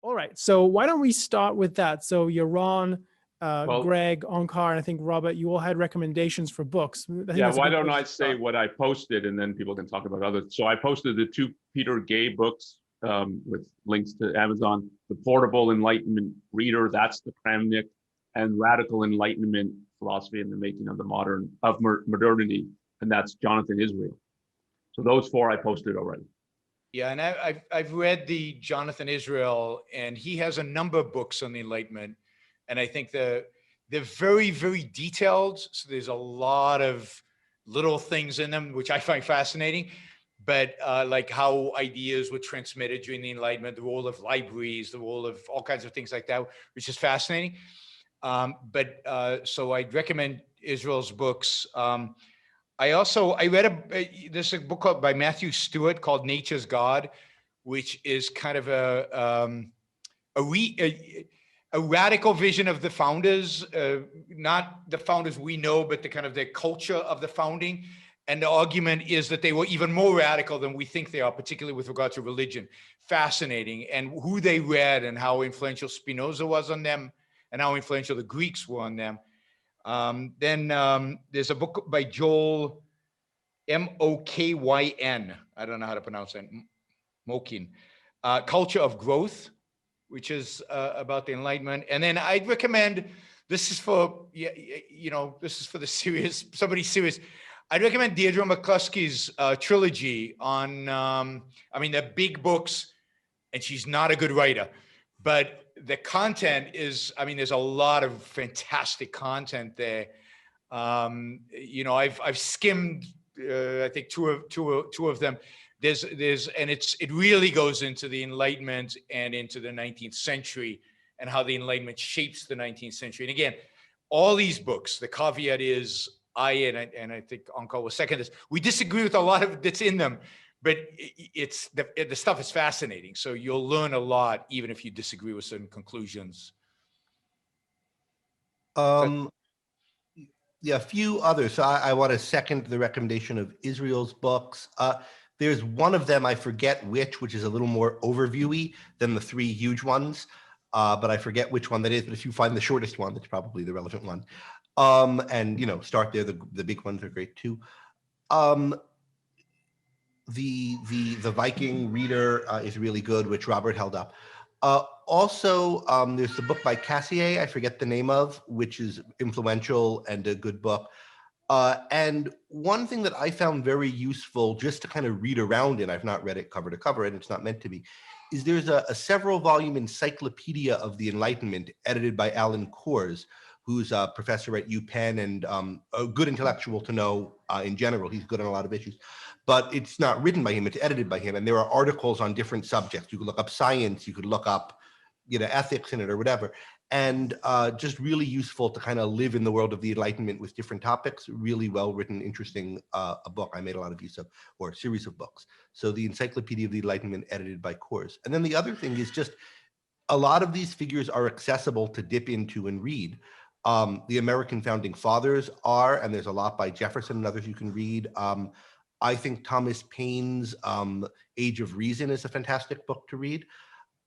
All right. So why don't we start with that? So Yaron, Well, Greg, Onkar, and I think Robert, you all had recommendations for books. I think yeah, that's a why good don't place I to say start. what I posted and then people can talk about others. So I posted the 2 Peter Gay books with links to Amazon, The Portable Enlightenment Reader, that's the Kramnik, and Radical Enlightenment, Philosophy and the Making of the Modernity, and that's Jonathan Israel. So those 4 I posted already. Yeah, and I've read the Jonathan Israel, and he has a number of books on the Enlightenment, and I think they're very, very detailed. So there's a lot of little things in them which I find fascinating. But like how ideas were transmitted during the Enlightenment, the role of libraries, the role of all kinds of things like that, which is fascinating. So I'd recommend Israel's books. I read there's a book by Matthew Stewart called Nature's God, which is kind of a radical vision of the founders, not the founders we know, but the culture of the founding. And the argument is that they were even more radical than we think they are, particularly with regard to religion. Fascinating, and who they read and how influential Spinoza was on them and how influential the Greeks were on them. Then there's a book by Joel Mokyn. I don't know how to pronounce that. Mokin. Culture of Growth, which is about the Enlightenment. And then I'd recommend, this is for the serious, somebody serious. I'd recommend Deirdre McCluskey's trilogy on, they're big books, and she's not a good writer, but the content is, there's a lot of fantastic content there. I've skimmed, I think two of them. It really goes into the Enlightenment and into the 19th century and how the Enlightenment shapes the 19th century. And again, all these books, the caveat is and I think Onkar will second this, we disagree with a lot of that's in them, but the stuff is fascinating. So you'll learn a lot, even if you disagree with certain conclusions. Yeah, a few others. So I want to second the recommendation of Israel's books. There's one of them, I forget which is a little more overviewy than the 3 huge ones, but I forget which one that is. But if you find the shortest one, that's probably the relevant one. And start there. The big ones are great too. The Viking Reader is really good, which Robert held up. Also, there's the book by Cassier, I forget the name of, which is influential and a good book. And one thing that I found very useful just to kind of read around in, I've not read it cover to cover, and it's not meant to be, is there's a several volume encyclopedia of the Enlightenment edited by Alan Kors, who's a professor at UPenn and a good intellectual to know in general. He's good on a lot of issues. But it's not written by him, it's edited by him. And there are articles on different subjects. You could look up science, you could look up ethics in it or whatever. And just really useful to kind of live in the world of the Enlightenment with different topics. Really well-written, interesting a book I made a lot of use of, or a series of books. So the Encyclopedia of the Enlightenment edited by Kors. And then the other thing is just a lot of these figures are accessible to dip into and read. The American Founding Fathers are, and there's a lot by Jefferson and others you can read. I think Thomas Paine's Age of Reason is a fantastic book to read.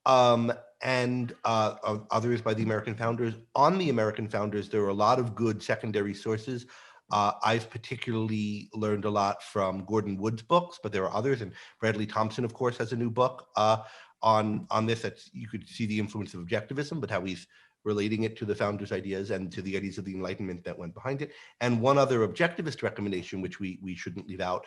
And others by the American founders. On the American founders, there are a lot of good secondary sources. I've particularly learned a lot from Gordon Wood's books, but there are others. And Bradley Thompson, of course, has a new book on this. That's, you could see the influence of objectivism, but how he's relating it to the founders' ideas and to the ideas of the Enlightenment that went behind it. And one other objectivist recommendation, which we shouldn't leave out,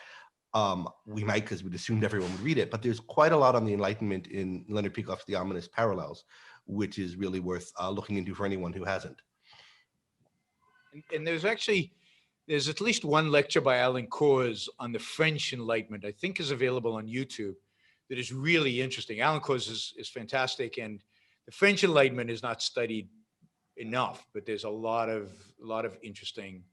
we might because we'd assumed everyone would read it, but there's quite a lot on the Enlightenment in Leonard Peikoff's The Ominous Parallels, which is really worth looking into for anyone who hasn't. And there's at least one lecture by Alan Kors on the French Enlightenment, I think is available on YouTube, that is really interesting. Alan Kors is fantastic, and the French Enlightenment is not studied enough, but there's a lot of interesting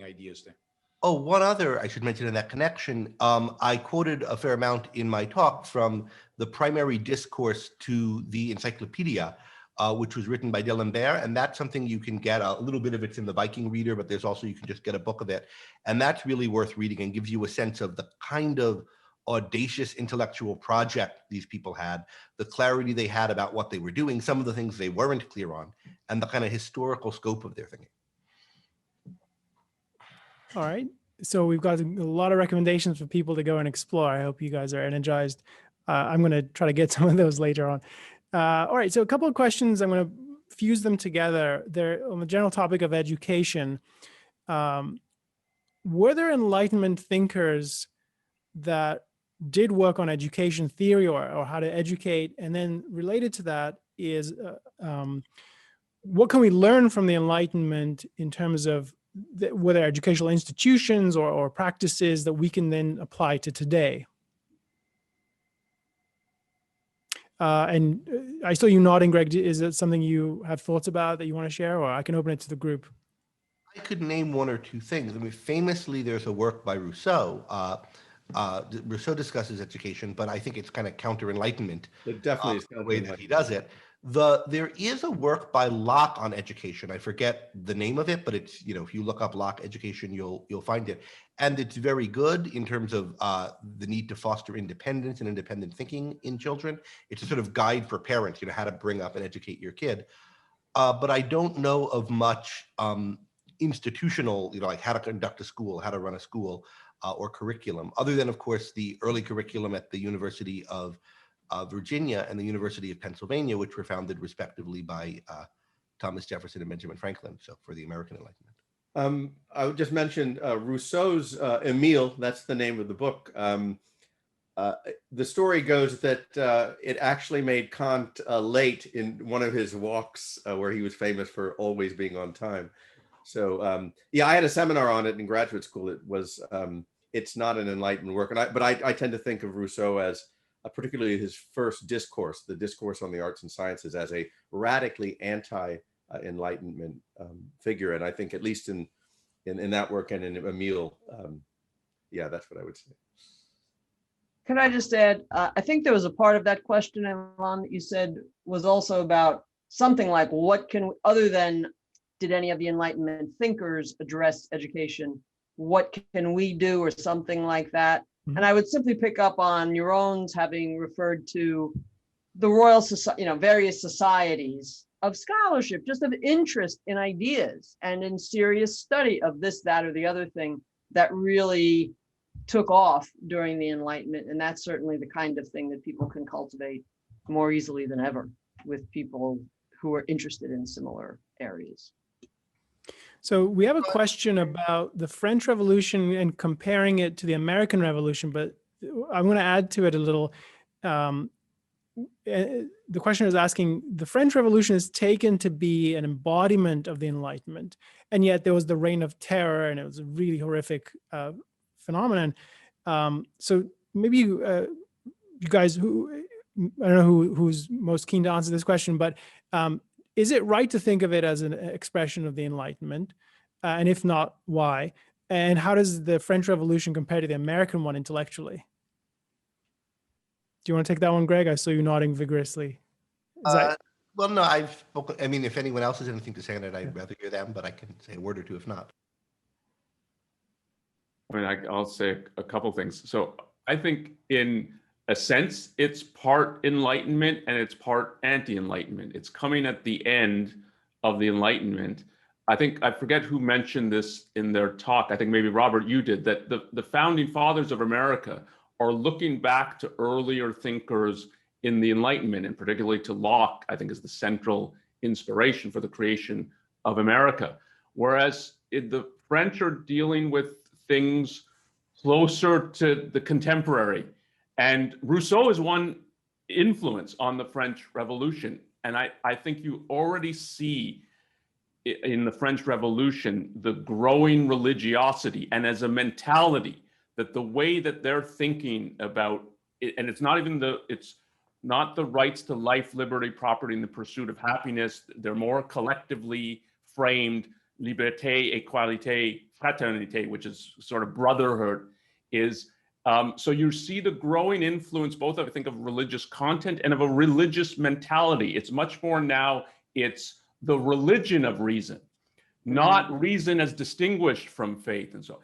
ideas there. Oh, one other I should mention in that connection, I quoted a fair amount in my talk from the primary discourse to the encyclopedia, which was written by D'Alembert, and that's something you can get. A little bit of it's in the Viking Reader, but there's also, you can just get a book of it. And that's really worth reading and gives you a sense of the kind of audacious intellectual project these people had, the clarity they had about what they were doing, some of the things they weren't clear on, and the kind of historical scope of their thinking. All right. So we've got a lot of recommendations for people to go and explore. I hope you guys are energized. I'm going to try to get some of those later on. All right. So a couple of questions. I'm going to fuse them together. They're on the general topic of education. Were there Enlightenment thinkers that did work on education theory or how to educate? And then related to that is what can we learn from the Enlightenment in terms of whether educational institutions or practices that we can then apply to today? And I saw you nodding, Greg. Is it something you have thoughts about that you want to share, or I can open it to the group? I could name one or two things. I mean, famously, there's a work by Rousseau. Rousseau discusses education, but I think it's kind of counter-Enlightenment. It definitely is the way that he does it. There is a work by Locke on education. I forget the name of it, but it's, if you look up Locke education, you'll find it. And it's very good in terms of the need to foster independence and independent thinking in children. It's a sort of guide for parents, how to bring up and educate your kid. But I don't know of much institutional, like how to conduct a school, how to run a school, or curriculum, other than, of course, the early curriculum at the University of Virginia and the University of Pennsylvania, which were founded respectively by Thomas Jefferson and Benjamin Franklin. So for the American Enlightenment. I would just mention Rousseau's Emile, that's the name of the book. The story goes that it actually made Kant late in one of his walks where he was famous for always being on time. So yeah, I had a seminar on it in graduate school. It was, it's not an Enlightenment work, but I tend to think of Rousseau as particularly his first discourse, the Discourse on the Arts and Sciences, as a radically anti-Enlightenment figure. And I think at least in that work and in Emile, yeah, that's what I would say. Can I just add, I think there was a part of that question, Yaron, that you said was also about something like, what can, other than did any of the Enlightenment thinkers address education, what can we do, or something like that? And I would simply pick up on Yaron's having referred to the Royal Society, various societies of scholarship, just of interest in ideas and in serious study of this, that, or the other thing that really took off during the Enlightenment. And that's certainly the kind of thing that people can cultivate more easily than ever with people who are interested in similar areas. So we have a question about the French Revolution and comparing it to the American Revolution, but I'm going to add to it a little. The question is asking, the French Revolution is taken to be an embodiment of the Enlightenment, and yet there was the Reign of Terror, and it was a really horrific phenomenon. So maybe you guys, I don't know who's most keen to answer this question, but is it right to think of it as an expression of the Enlightenment? And if not, why? And how does the French Revolution compare to the American one intellectually? Do you want to take that one, Greg? I saw you nodding vigorously. Well, no, I've spoken. I mean, if anyone else has anything to say on it, I'd rather hear them, but I can say a word or two if not. I mean, I'll say a couple things. So I think in a sense, it's part Enlightenment and it's part anti-Enlightenment. It's coming at the end of the Enlightenment. I think, I forget who mentioned this in their talk. I think maybe Robert, you did, that the founding fathers of America are looking back to earlier thinkers in the Enlightenment, and particularly to Locke, I think is the central inspiration for the creation of America. Whereas the French are dealing with things closer to the contemporary. And Rousseau is one influence on the French Revolution. And I think you already see in the French Revolution the growing religiosity and as a mentality that the way that they're thinking about it, and it's not the rights to life, liberty, property, and the pursuit of happiness. They're more collectively framed liberté, égalité, fraternité, which is sort of brotherhood, is so you see the growing influence both of, I think, of religious content and of a religious mentality. It's much more now, it's the religion of reason, not reason as distinguished from faith and so on.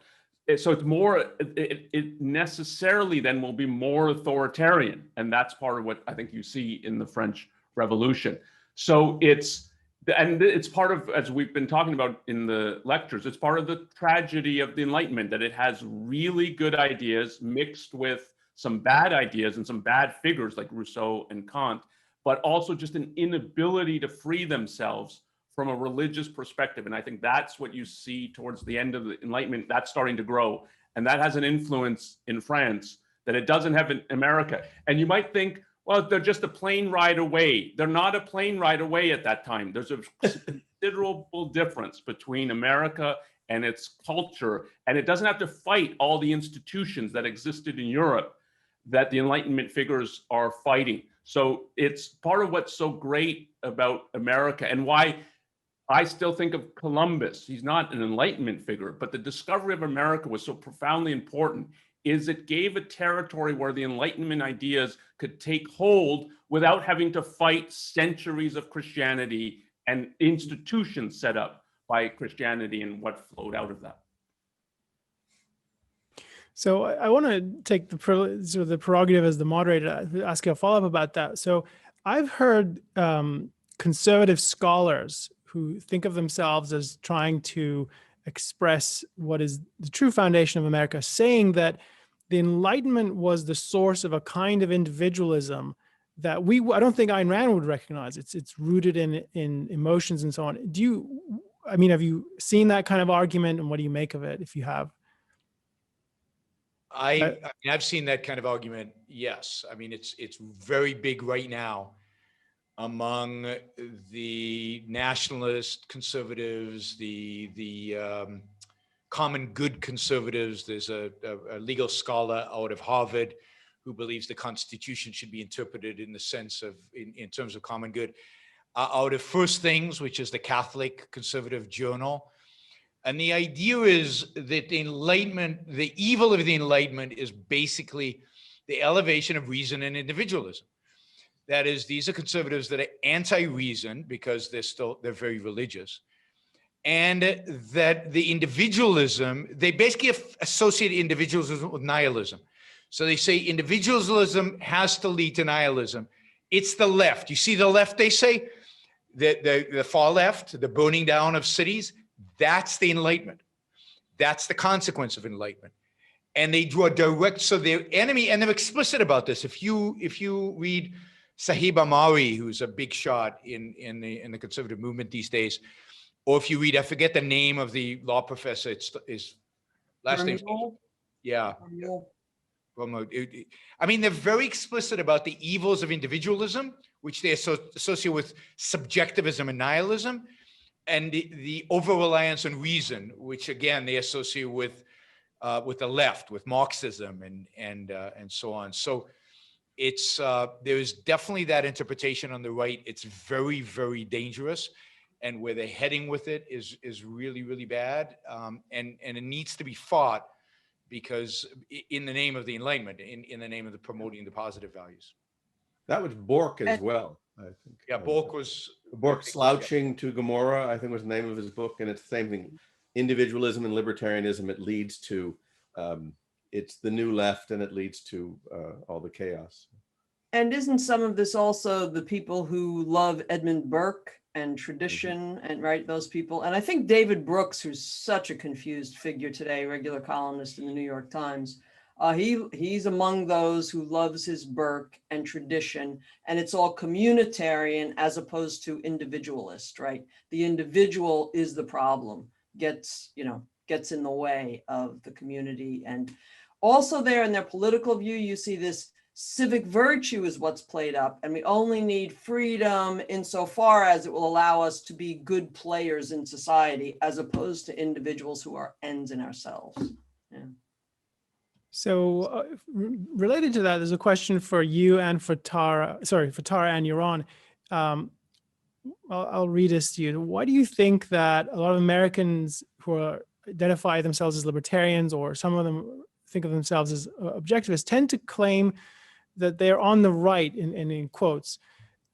so it's more, it necessarily then will be more authoritarian. And that's part of what I think you see in the French Revolution. So it's part of, as we've been talking about in the lectures, it's part of the tragedy of the Enlightenment, that it has really good ideas mixed with some bad ideas and some bad figures like Rousseau and Kant, but also just an inability to free themselves from a religious perspective. And I think that's what you see towards the end of the Enlightenment, that's starting to grow. And that has an influence in France that it doesn't have in America. And you might think, well, they're just a plane ride away. They're not a plane ride away at that time. There's a considerable difference between America and its culture. And it doesn't have to fight all the institutions that existed in Europe that the Enlightenment figures are fighting. So it's part of what's so great about America, and why I still think of Columbus. He's not an Enlightenment figure, but the discovery of America was so profoundly important, is it gave a territory where the Enlightenment ideas could take hold without having to fight centuries of Christianity and institutions set up by Christianity and what flowed out of that. So I want to take the prerogative as the moderator to ask you a follow-up about that. So I've heard conservative scholars who think of themselves as trying to express what is the true foundation of America, saying that the Enlightenment was the source of a kind of individualism that I don't think Ayn Rand would recognize. It's rooted in emotions and so on. Have you seen that kind of argument, and what do you make of it, if you have? I've seen that kind of argument. Yes. I mean, it's very big right now among the nationalist conservatives, the common good conservatives. There's a legal scholar out of Harvard who believes the Constitution should be interpreted in the sense of, in terms of common good. Out of First Things, which is the Catholic conservative journal. And the idea is that the Enlightenment, the evil of the Enlightenment is basically the elevation of reason and individualism. That is, these are conservatives that are anti-reason because they're very religious. And that the individualism, they basically associate individualism with nihilism. So they say individualism has to lead to nihilism. It's the left. You see the left, they say, the far left, the burning down of cities, that's the Enlightenment. That's the consequence of Enlightenment. And they draw direct, so their enemy, and they're explicit about this. If you read Sahib Amari, who's a big shot in the conservative movement these days, or if you read, I forget the name of the law professor, it's his last name. Yeah. I mean, they're very explicit about the evils of individualism, which they associate with subjectivism and nihilism, and the over-reliance on reason, which again they associate with the left, with Marxism and so on. So it's there is definitely that interpretation on the right. It's very, very dangerous, and where they're heading with it is really, really bad, and it needs to be fought, because in the name of the Enlightenment, in the name of the promoting the positive values. That was Bork as well, I think. Yeah, Bork Slouching to Gomorrah, I think was the name of his book, and it's the same thing. Individualism and libertarianism, it leads to, it's the new left, and it leads to all the chaos. And isn't some of this also the people who love Edmund Burke and tradition, and right, those people? And I think David Brooks, who's such a confused figure today, regular columnist in the New York Times, he's among those who loves his Burke and tradition, and it's all communitarian as opposed to individualist, right? The individual is the problem, gets in the way of the community. And also there in their political view, you see this civic virtue is what's played up, and we only need freedom insofar as it will allow us to be good players in society, as opposed to individuals who are ends in ourselves. Yeah. So related to that, there's a question for you and for Tara, for Tara and Yaron. I'll read this to you. Why do you think that a lot of Americans who identify themselves as libertarians, or some of them think of themselves as objectivists, tend to claim that they're on the right, in quotes,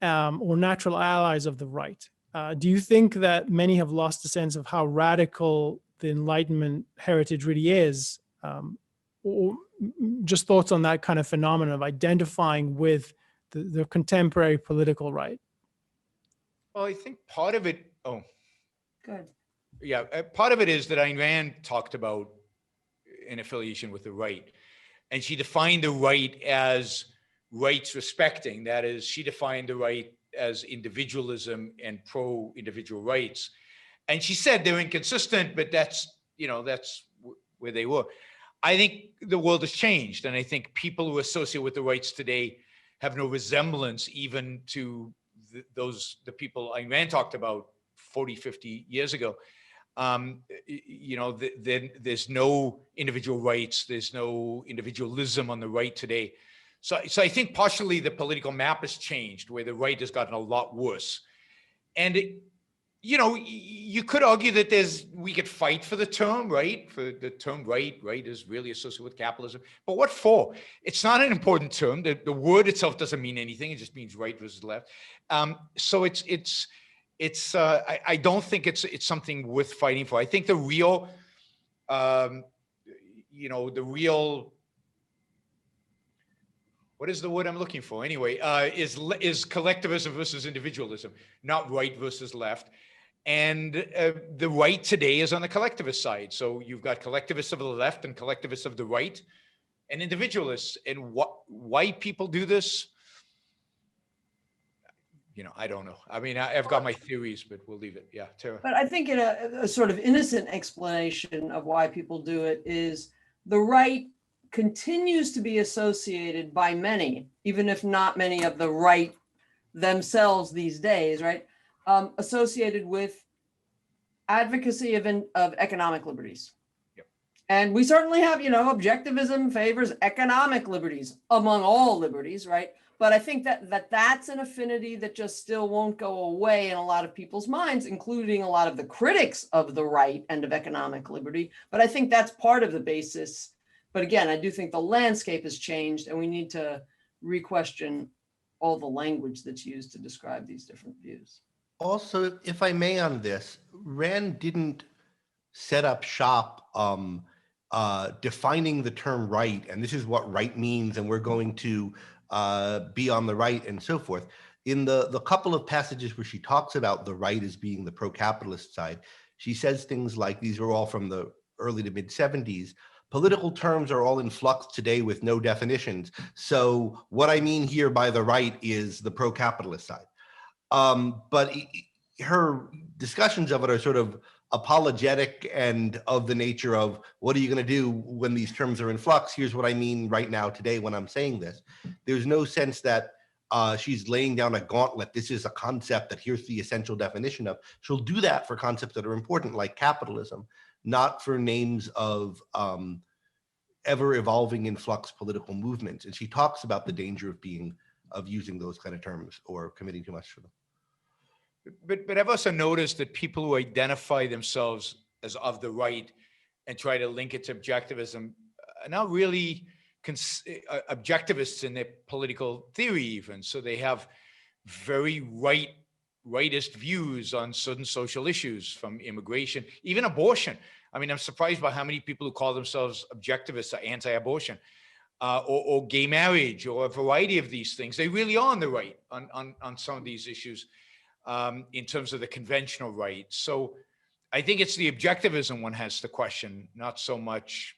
or natural allies of the right? Do you think that many have lost a sense of how radical the Enlightenment heritage really is, or just thoughts on that kind of phenomenon of identifying with the contemporary political right. Well, I think part of it, Good. yeah, part of it is that Ayn Rand talked about an affiliation with the right. And she defined the right as rights respecting. That is, she defined the right as individualism and pro-individual rights. And she said they're inconsistent, but that's where they were. I think the world has changed. And I think people who associate with the rights today have no resemblance even to the people Ayn Rand talked about 40, 50 years ago. There's no individual rights. There's no individualism on the right today. So I think partially the political map has changed, where the right has gotten a lot worse. And you could argue that we could fight for the term, right? For the term right is really associated with capitalism. But what for? It's not an important term. The word itself doesn't mean anything. It just means right versus left. So I don't think it's something worth fighting for. I think the real, what is the word I'm looking for? Anyway, is collectivism versus individualism, not right versus left. And the right today is on the collectivist side. So you've got collectivists of the left and collectivists of the right, and individualists. And why people do this, I don't know. I mean, I've got my theories, but we'll leave it. Yeah, Tara. But I think in a sort of innocent explanation of why people do it is the right continues to be associated by many, even if not many of the right themselves these days, right? Associated with advocacy of economic liberties. Yep. And we certainly have, objectivism favors economic liberties among all liberties, right? But I think that's an affinity that just still won't go away in a lot of people's minds, including a lot of the critics of the right and of economic liberty. But I think that's part of the basis. But again, I do think the landscape has changed, and we need to re-question all the language that's used to describe these different views. Also, if I may on this, Rand didn't set up shop defining the term right, and this is what right means, and we're going to be on the right and so forth. In the couple of passages where she talks about the right as being the pro-capitalist side, she says things like, these are all from the early to mid 70s, political terms are all in flux today with no definitions. So what I mean here by the right is the pro-capitalist side. But her discussions of it are sort of apologetic and of the nature of, what are you going to do when these terms are in flux? Here's what I mean right now today when I'm saying this. There's no sense that she's laying down a gauntlet. This is a concept that here's the essential definition of. She'll do that for concepts that are important, like capitalism, not for names of ever evolving in flux political movements. And she talks about the danger of using those kind of terms or committing too much to them. But I've also noticed that people who identify themselves as of the right and try to link it to objectivism are not really objectivists in their political theory even. So they have very rightist views on certain social issues, from immigration, even abortion. I mean, I'm surprised by how many people who call themselves objectivists are anti-abortion, or gay marriage, or a variety of these things. They really are on the right on some of these issues. In terms of the conventional right. So I think it's the objectivism one has to question, not so much,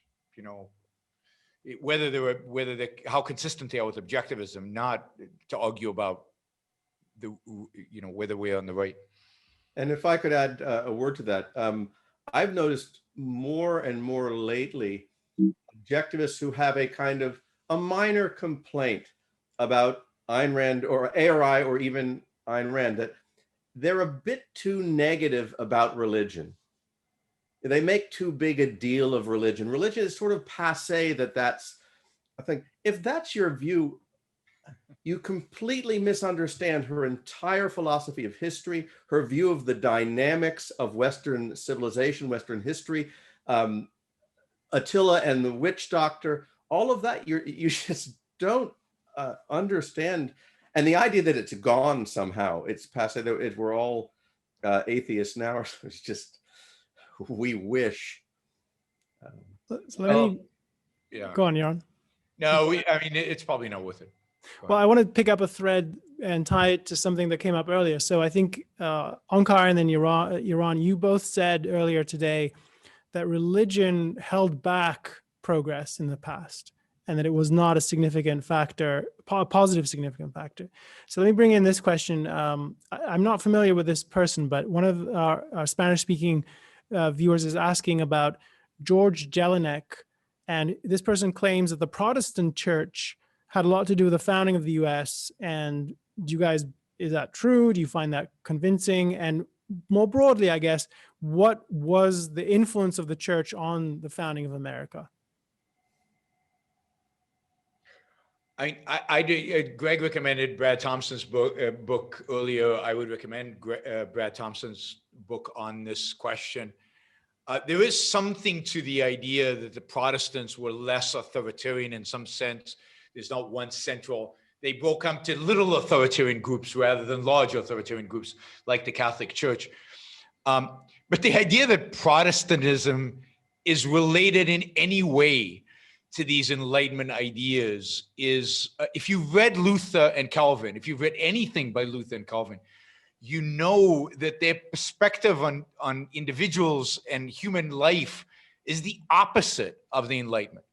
how consistent they are with objectivism, not to argue about whether we're on the right. And if I could add a word to that, I've noticed more and more lately objectivists who have a minor complaint about Ayn Rand or ARI or even Ayn Rand, that they're a bit too negative about religion. They make too big a deal of religion. Religion is sort of passé, that's a thing. If that's your view, you completely misunderstand her entire philosophy of history, her view of the dynamics of Western civilization, Western history, Attila and the witch doctor, all of that, you just don't understand. And the idea that it's gone somehow, it's passé, we're all atheists now, it's just, we wish. So let me Yeah. go on, Yaron. No, I mean, it's probably not worth it. Go Well, ahead. I want to pick up a thread and tie it to something that came up earlier. So I think Onkar and then Yaron, you both said earlier today that religion held back progress in the past and that it was not a significant factor, positive significant factor. So let me bring in this question. I'm not familiar with this person, but one of our Spanish-speaking viewers is asking about George Jelinek. And this person claims that the Protestant church had a lot to do with the founding of the US. And do you guys, is that true? Do you find that convincing? And more broadly, I guess, what was the influence of the church on the founding of America? I did, Greg recommended Brad Thompson's book earlier. I would recommend Brad Thompson's book on this question. There is something to the idea that the Protestants were less authoritarian in some sense. There's not one central. They broke up to little authoritarian groups rather than large authoritarian groups like the Catholic Church. But the idea that Protestantism is related in any way to these Enlightenment ideas is, if you've read Luther and Calvin, if you've read anything by Luther and Calvin, you know that their perspective on individuals and human life is the opposite of the Enlightenment.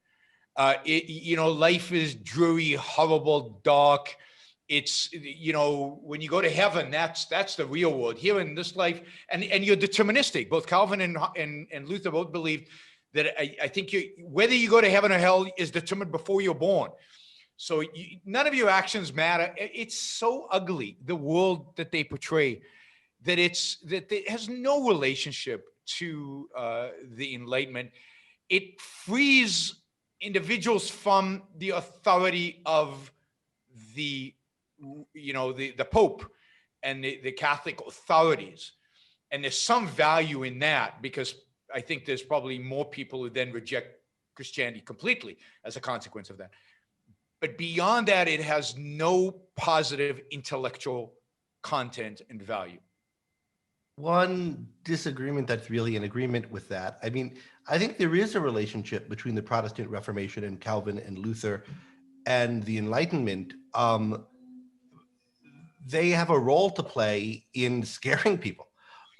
Life is dreary, horrible, dark. It's, when you go to heaven, that's the real world. Here in this life, and you're deterministic. Both Calvin and Luther both believed that I think whether you go to heaven or hell is determined before you're born. So none of your actions matter. It's so ugly, the world that they portray, that it has no relationship to the Enlightenment. It frees individuals from the authority of the Pope and the Catholic authorities. And there's some value in that, because I think there's probably more people who then reject Christianity completely as a consequence of that. But beyond that, it has no positive intellectual content and value. One disagreement that's really in agreement with that. I mean, I think there is a relationship between the Protestant Reformation and Calvin and Luther and the Enlightenment. They have a role to play in scaring people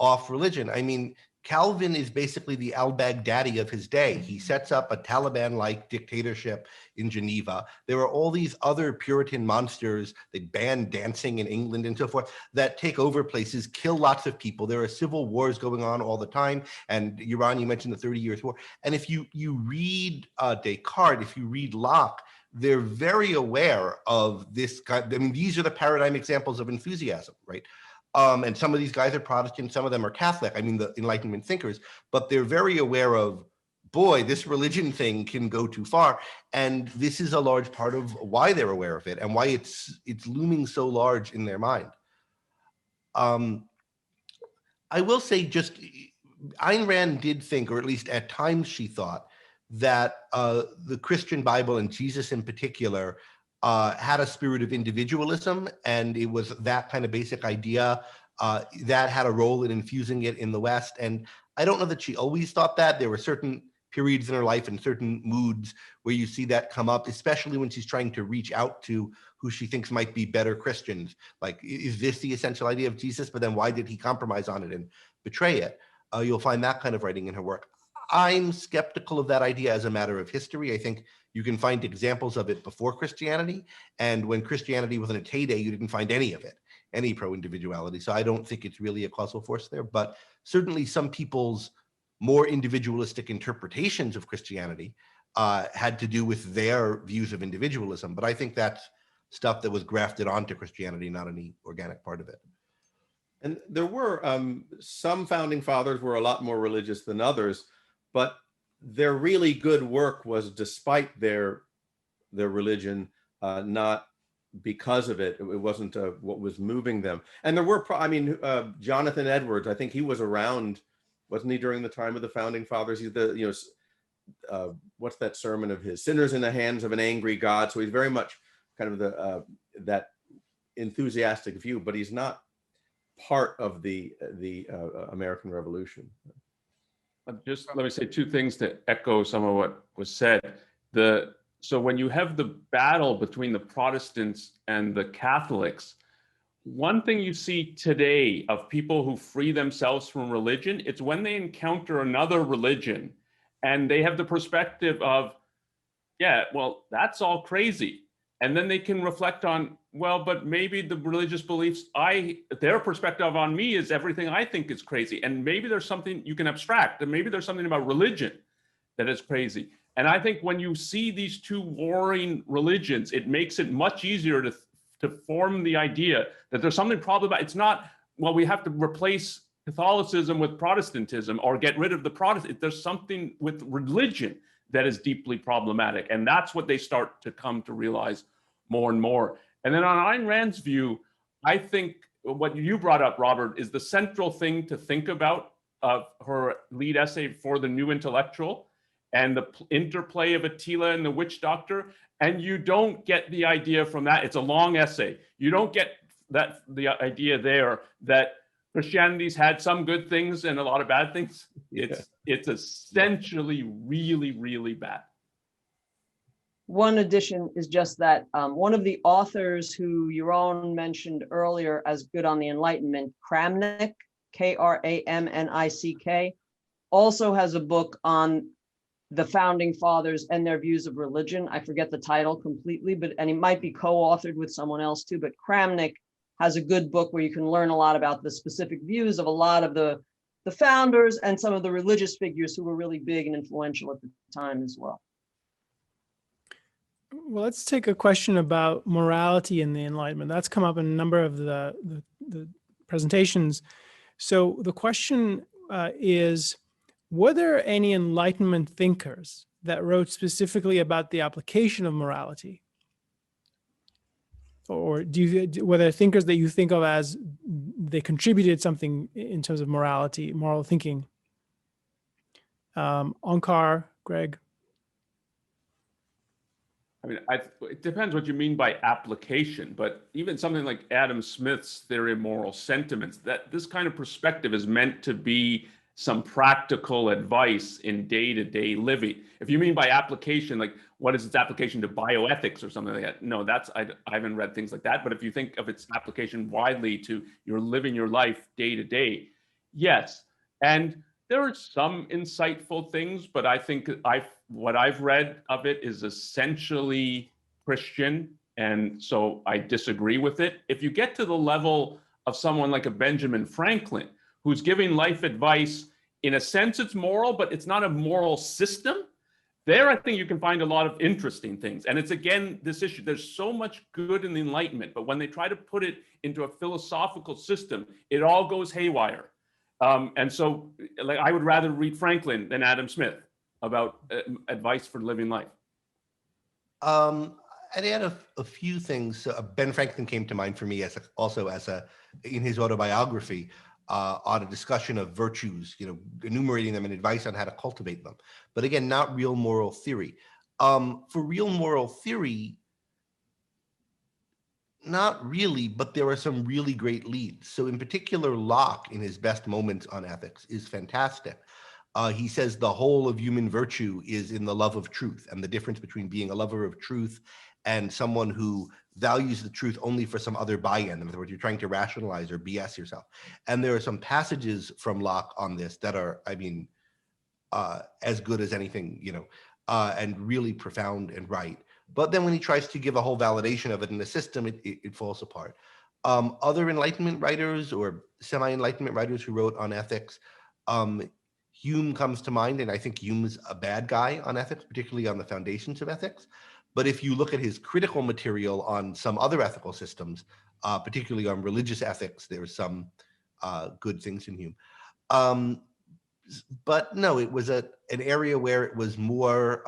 off religion. I mean, Calvin is basically the al-Baghdadi of his day. He sets up a Taliban-like dictatorship in Geneva. There are all these other Puritan monsters, they ban dancing in England and so forth, that take over places, kill lots of people. There are civil wars going on all the time. And Yaron, you mentioned the 30 Years' War. And if you read Descartes, if you read Locke, they're very aware of this kind. I mean, these are the paradigm examples of enthusiasm, right? And some of these guys are Protestant, some of them are Catholic, I mean, the Enlightenment thinkers, but they're very aware of, boy, this religion thing can go too far. And this is a large part of why they're aware of it and why it's looming so large in their mind. I will say, just Ayn Rand did think, or at least at times she thought, that the Christian Bible and Jesus in particular had a spirit of individualism, and it was that kind of basic idea that had a role in infusing it in the West. And I don't know that she always thought that. There were certain periods in her life and certain moods where you see that come up, especially when she's trying to reach out to who she thinks might be better Christians. Like, is this the essential idea of Jesus? But then why did he compromise on it and betray it? You'll find that kind of writing in her work. I'm skeptical of that idea as a matter of history. I think you can find examples of it before Christianity. And when Christianity was in its heyday, you didn't find any of it, any pro-individuality. So I don't think it's really a causal force there. But certainly some people's more individualistic interpretations of Christianity had to do with their views of individualism. But I think that's stuff that was grafted onto Christianity, not any organic part of it. And there were some founding fathers were a lot more religious than others, but their really good work was despite their religion, not because of it. It wasn't what was moving them. And there were, Jonathan Edwards, I think he was around, wasn't he, during the time of the founding fathers? He's the, what's that sermon of his? Sinners in the hands of an angry God. So he's very much kind of that enthusiastic view, but he's not part of the American Revolution. Just let me say two things to echo some of what was said. So when you have the battle between the Protestants and the Catholics, one thing you see today of people who free themselves from religion, it's when they encounter another religion and they have the perspective of, yeah, well, that's all crazy. And then they can reflect on, well, but maybe the religious beliefs, their perspective on me is everything I think is crazy. And maybe there's something you can abstract, and maybe there's something about religion that is crazy. And I think when you see these two warring religions, it makes it much easier to form the idea that there's something problematic. It's not, well, we have to replace Catholicism with Protestantism or get rid of the Protestant. There's something with religion that is deeply problematic. And that's what they start to come to realize more and more. And then on Ayn Rand's view, I think what you brought up, Robert, is the central thing to think about of her lead essay For the New Intellectual and the interplay of Attila and the witch doctor. And you don't get the idea from that. It's a long essay. You don't get the idea there that Christianity's had some good things and a lot of bad things. It's essentially really, really bad. One addition is just that one of the authors who Yaron mentioned earlier as good on the Enlightenment, Kramnik, Kramnick, also has a book on the founding fathers and their views of religion. I forget the title completely, and he might be co-authored with someone else too, but Kramnik has a good book where you can learn a lot about the specific views of a lot of the founders and some of the religious figures who were really big and influential at the time as well. Well, let's take a question about morality in the Enlightenment. That's come up in a number of the presentations. So the question is, were there any Enlightenment thinkers that wrote specifically about the application of morality? Or were there thinkers that you think of as they contributed something in terms of morality, moral thinking? Onkar, Greg? I mean, it depends what you mean by application, but even something like Adam Smith's theory of moral sentiments, that this kind of perspective is meant to be some practical advice in day-to-day living. If you mean by application, like what is its application to bioethics or something like that? No, I haven't read things like that. But if you think of its application widely to your living your life day to day, yes. And there are some insightful things, but I think what I've read of it is essentially Christian. And so I disagree with it. If you get to the level of someone like a Benjamin Franklin, who's giving life advice, in a sense it's moral, but it's not a moral system. There, I think you can find a lot of interesting things. And it's, again, this issue, there's so much good in the Enlightenment, but when they try to put it into a philosophical system, it all goes haywire. And so like, I would rather read Franklin than Adam Smith about advice for living life. I'd add a few things. Ben Franklin came to mind for me in his autobiography, on a discussion of virtues, enumerating them and advice on how to cultivate them. But again, not real moral theory. For real moral theory, not really, but there are some really great leads. So in particular, Locke, in his best moments on ethics, is fantastic. He says the whole of human virtue is in the love of truth, and the difference between being a lover of truth and someone who values the truth only for some other buy-in. In other words, you're trying to rationalize or BS yourself. And there are some passages from Locke on this that are, as good as anything, and really profound and right. But then when he tries to give a whole validation of it in the system, it falls apart. Other Enlightenment writers or semi-Enlightenment writers who wrote on ethics, Hume comes to mind, and I think Hume's a bad guy on ethics, particularly on the foundations of ethics. But if you look at his critical material on some other ethical systems, particularly on religious ethics, there's some good things in Hume. But no, it was an area where it was more,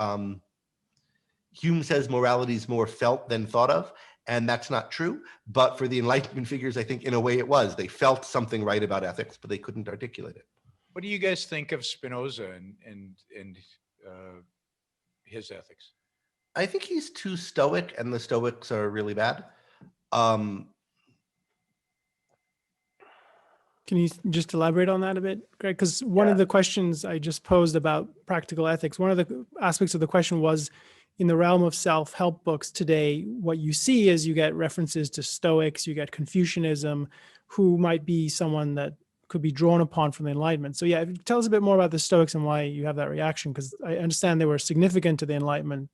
Hume says morality is more felt than thought of, and that's not true. But for the Enlightenment figures, I think in a way it was. They felt something right about ethics, but they couldn't articulate it. What do you guys think of Spinoza and his ethics? I think he's too stoic, and the Stoics are really bad. Can you just elaborate on that a bit, Greg? Because one of the questions I just posed about practical ethics, one of the aspects of the question was, in the realm of self-help books today, what you see is you get references to Stoics, you get Confucianism, who might be someone that could be drawn upon from the Enlightenment. So yeah, tell us a bit more about the Stoics and why you have that reaction, because I understand they were significant to the Enlightenment.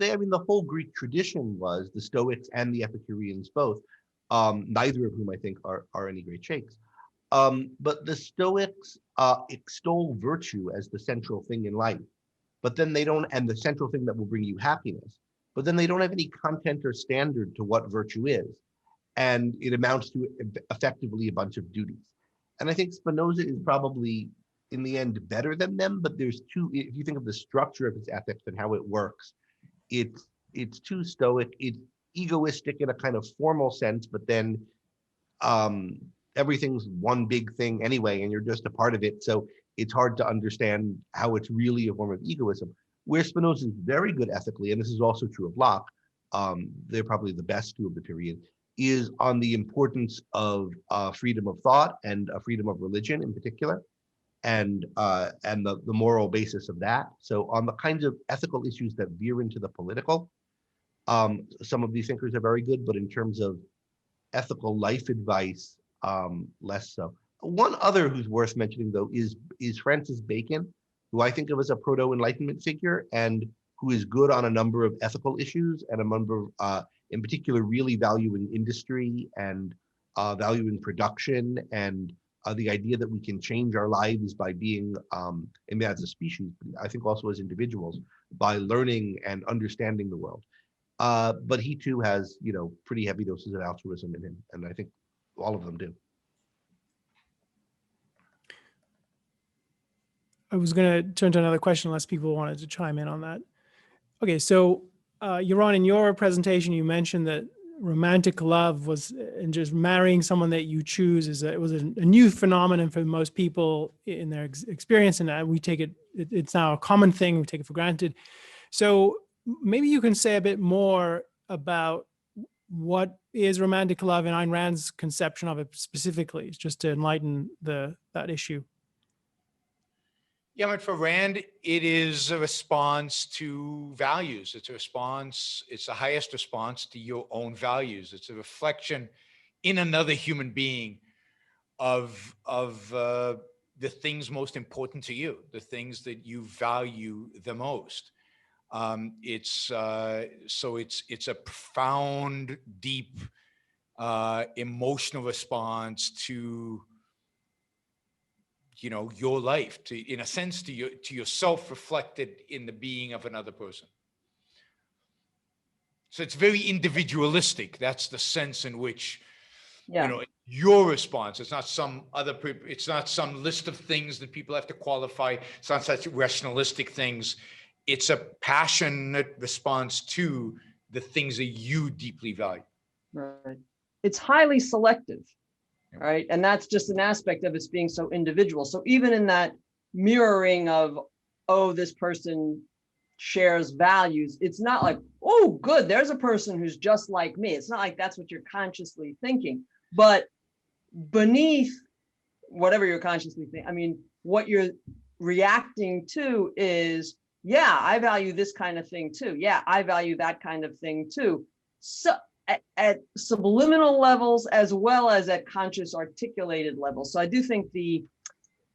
I mean, the whole Greek tradition was the Stoics and the Epicureans both, neither of whom I think are any great shakes. But the Stoics extol virtue as the central thing in life, but then they don't, and the central thing that will bring you happiness, but then they don't have any content or standard to what virtue is. And it amounts to effectively a bunch of duties. And I think Spinoza is probably, in the end, better than them, but there's two, if you think of the structure of his ethics and how it works, it's too Stoic, it's egoistic in a kind of formal sense, but then everything's one big thing anyway, and you're just a part of it. So it's hard to understand how it's really a form of egoism. Where Spinoza is very good ethically, and this is also true of Locke, they're probably the best two of the period, is on the importance of freedom of thought and freedom of religion in particular, and the moral basis of that. So on the kinds of ethical issues that veer into the political, some of these thinkers are very good, but in terms of ethical life advice, less so. One other who's worth mentioning, though, is Francis Bacon, who I think of as a proto-Enlightenment figure and who is good on a number of ethical issues and a number of, in particular, really valuing industry and valuing production and the idea that we can change our lives by being, maybe as a species, but I think also as individuals, by learning and understanding the world. But he too has, pretty heavy doses of altruism in him, and I think all of them do. I was going to turn to another question unless people wanted to chime in on that. Okay, so Yaron, in your presentation, you mentioned that romantic love was, and just marrying someone that you choose it was a new phenomenon for most people in their experience, and we take it's now a common thing, we take it for granted. So maybe you can say a bit more about what is romantic love and Ayn Rand's conception of it specifically, just to enlighten that issue. Yeah, but for Rand, it is a response to values. It's a response, it's the highest response to your own values. It's a reflection in another human being of the things most important to you, the things that you value the most. It's a profound, deep, emotional response to your life, in a sense, to yourself reflected in the being of another person. So it's very individualistic. That's the sense in which, your response. It's not some other, it's not some list of things that people have to qualify. It's not such rationalistic things. It's a passionate response to the things that you deeply value. Right. It's highly selective. Right. And that's just an aspect of its being so individual. So even in that mirroring of, oh, this person shares values, it's not like, oh, good, there's a person who's just like me. It's not like that's what you're consciously thinking. But beneath whatever you're consciously thinking, what you're reacting to is, yeah, I value this kind of thing too. Yeah, I value that kind of thing too. So at subliminal levels as well as at conscious articulated levels. So I do think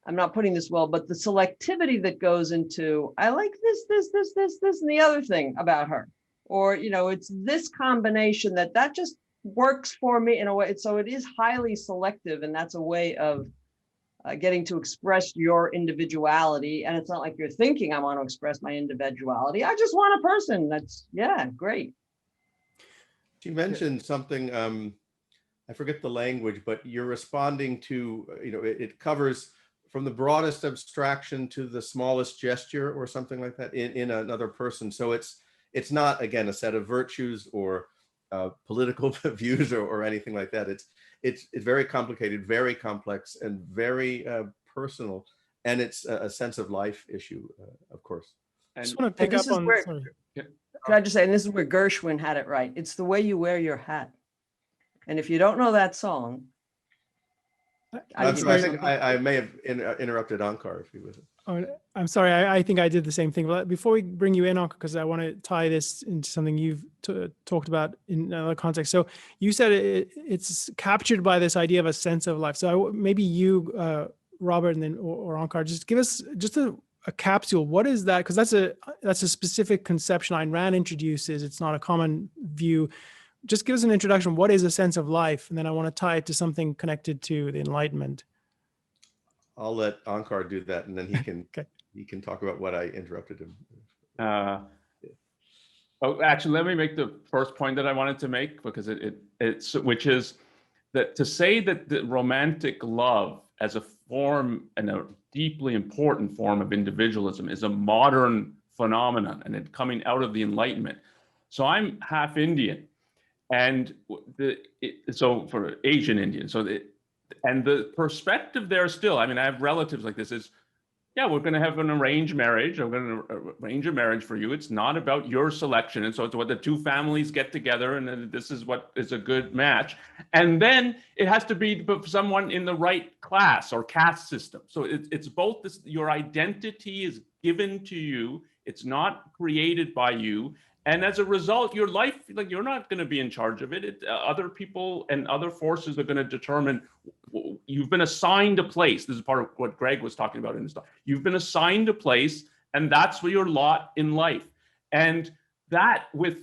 I'm not putting this well, but the selectivity that goes into, I like this, and the other thing about her, or, it's this combination that just works for me in a way. So it is highly selective, and that's a way of getting to express your individuality. And it's not like you're thinking, I want to express my individuality. I just want a person that's, great. You mentioned something, I forget the language, but you're responding to, it covers from the broadest abstraction to the smallest gesture or something like that in another person. So it's not, again, a set of virtues or political views or anything like that. It's very complicated, very complex, and very personal. And it's a sense of life issue, of course. I just want to pick up on, sorry. Can I just say, and this is where Gershwin had it right. It's the way you wear your hat. And if you don't know that song, I sorry. think I may have interrupted Onkar if he was. Oh, I'm sorry. I think I did the same thing. But before we bring you in, Onkar, because I want to tie this into something you've talked about in another context. So you said it's captured by this idea of a sense of life. So maybe you, Robert, and then or Onkar, just give us just a capsule. What is that? Because that's a specific conception Ayn Rand introduces. It's not a common view. Just give us an introduction. What is a sense of life? And then I want to tie it to something connected to the Enlightenment. I'll let Onkar do that, and then he can Okay. he can talk about what I interrupted him. Oh, actually, let me make the first point that I wanted to make, because it's which is that to say that the romantic love as a form and a deeply important form of individualism is a modern phenomenon, and it coming out of the Enlightenment. So I'm half Indian, and so for Asian Indian, and the perspective there still, I mean, I have relatives like this, is, yeah, we're going to have an arranged marriage. I'm going to arrange a marriage for you. It's not about your selection. And so it's what the two families get together, and then this is what is a good match. And then it has to be someone in the right class or caste system. So it's both this, your identity is given to you. It's not created by you. And as a result, your life, like, you're not going to be in charge of it. Other people and other forces are going to determine. You've been assigned a place. This is part of what Greg was talking about in his talk. You've been assigned a place, and that's your lot in life. And that, with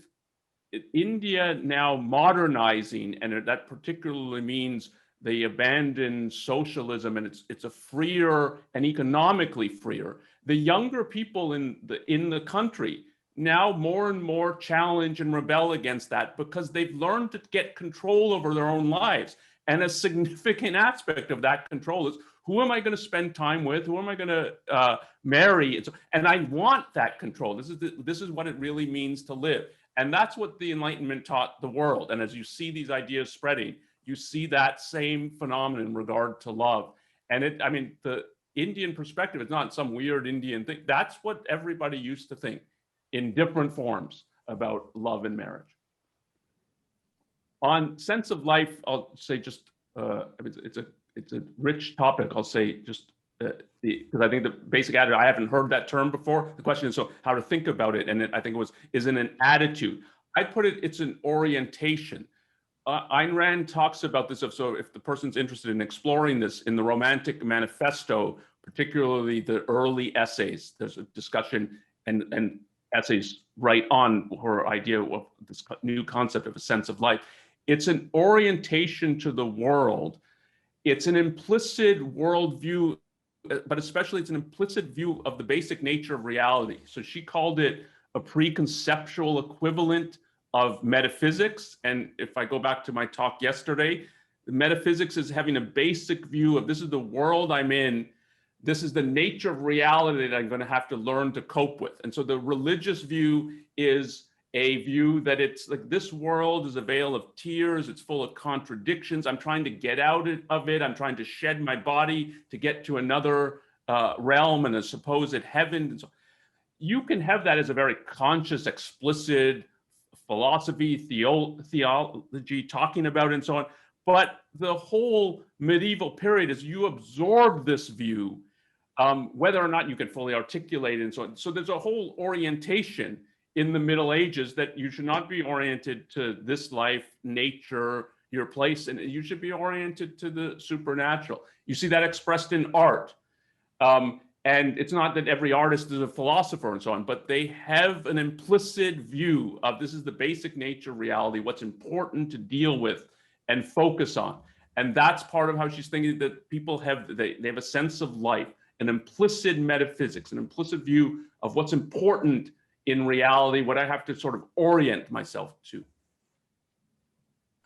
India now modernizing, and that particularly means they abandon socialism, and it's a freer and economically freer. The younger people in the country now more and more challenge and rebel against that, because they've learned to get control over their own lives. And a significant aspect of that control is, who am I going to spend time with? Who am I going to marry? And I want that control. This is what it really means to live. And that's what the Enlightenment taught the world. And as you see these ideas spreading, you see that same phenomenon in regard to love. And the Indian perspective, it's not some weird Indian thing. That's what everybody used to think in different forms about love and marriage. On sense of life, I'll say just, it's a rich topic. I'll say just, because I think the basic attitude, I haven't heard that term before. The question is, so how to think about it. And I think is in an attitude. I'd put it's an orientation. Ayn Rand talks about this, so if the person's interested in exploring this in the Romantic Manifesto, particularly the early essays, there's a discussion and essays right on her idea of this new concept of a sense of life. It's an orientation to the world. It's an implicit worldview, but especially it's an implicit view of the basic nature of reality. So she called it a preconceptual equivalent of metaphysics. And if I go back to my talk yesterday, the metaphysics is having a basic view of, this is the world I'm in. This is the nature of reality that I'm going to have to learn to cope with. And so the religious view is a view that it's like, this world is a vale of tears. It's full of contradictions. I'm trying to get out of it. I'm trying to shed my body to get to another realm and a supposed heaven. And so you can have that as a very conscious, explicit philosophy, theology, talking about it and so on. But the whole medieval period is you absorb this view, whether or not you can fully articulate it and so on. So there's a whole orientation in the Middle Ages that you should not be oriented to this life, nature, your place, and you should be oriented to the supernatural. You see that expressed in art. And it's not that every artist is a philosopher and so on, but they have an implicit view of, this is the basic nature of reality, what's important to deal with and focus on. And that's part of how she's thinking, that people have, they have a sense of life, an implicit metaphysics, an implicit view of what's important in reality, what I have to sort of orient myself to.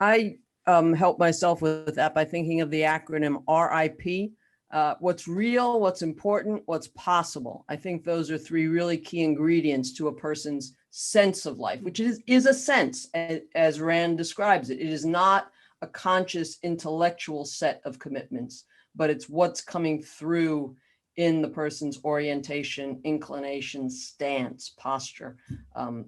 I help myself with that by thinking of the acronym RIP. What's real, what's important, what's possible. I think those are three really key ingredients to a person's sense of life, which is a sense, as Rand describes it. It is not a conscious intellectual set of commitments, but it's what's coming through in the person's orientation, inclination, stance, posture,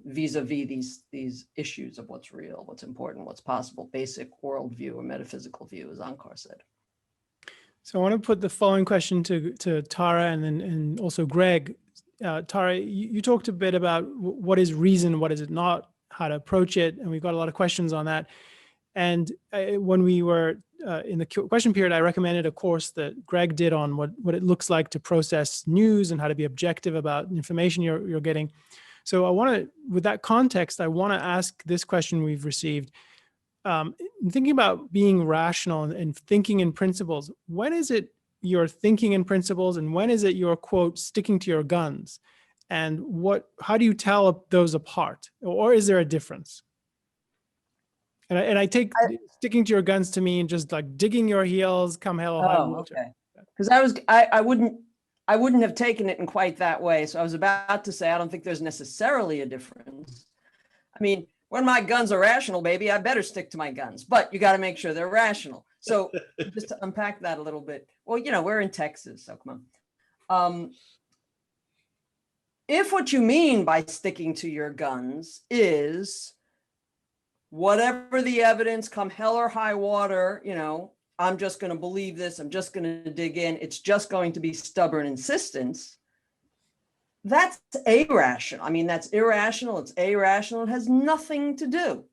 vis-a-vis these issues of what's real, what's important, what's possible, basic worldview or metaphysical view, as Onkar said. So I want to put the following question to Tara and also Greg. Tara, you talked a bit about what is reason, what is it not, how to approach it, and we've got a lot of questions on that. And when we were in the question period, I recommended a course that Greg did on what it looks like to process news and how to be objective about information you're getting. So I want to, with that context, I want to ask this question we've received. Thinking about being rational and thinking in principles, when is it you're thinking in principles and when is it you're, quote, sticking to your guns? And how do you tell those apart? Or is there a difference? And I take sticking to your guns to mean just like digging your heels, come hell or high water. Okay. Because I wouldn't have taken it in quite that way. So I was about to say, I don't think there's necessarily a difference. I mean, when my guns are rational, baby, I better stick to my guns, but you got to make sure they're rational. So just to unpack that a little bit. Well, you know, we're in Texas, so come on. If what you mean by sticking to your guns is whatever the evidence, come hell or high water, you know, I'm just going to believe this, I'm just going to dig in, it's just going to be stubborn insistence, that's irrational. I mean, that's irrational, it's irrational, it has nothing to do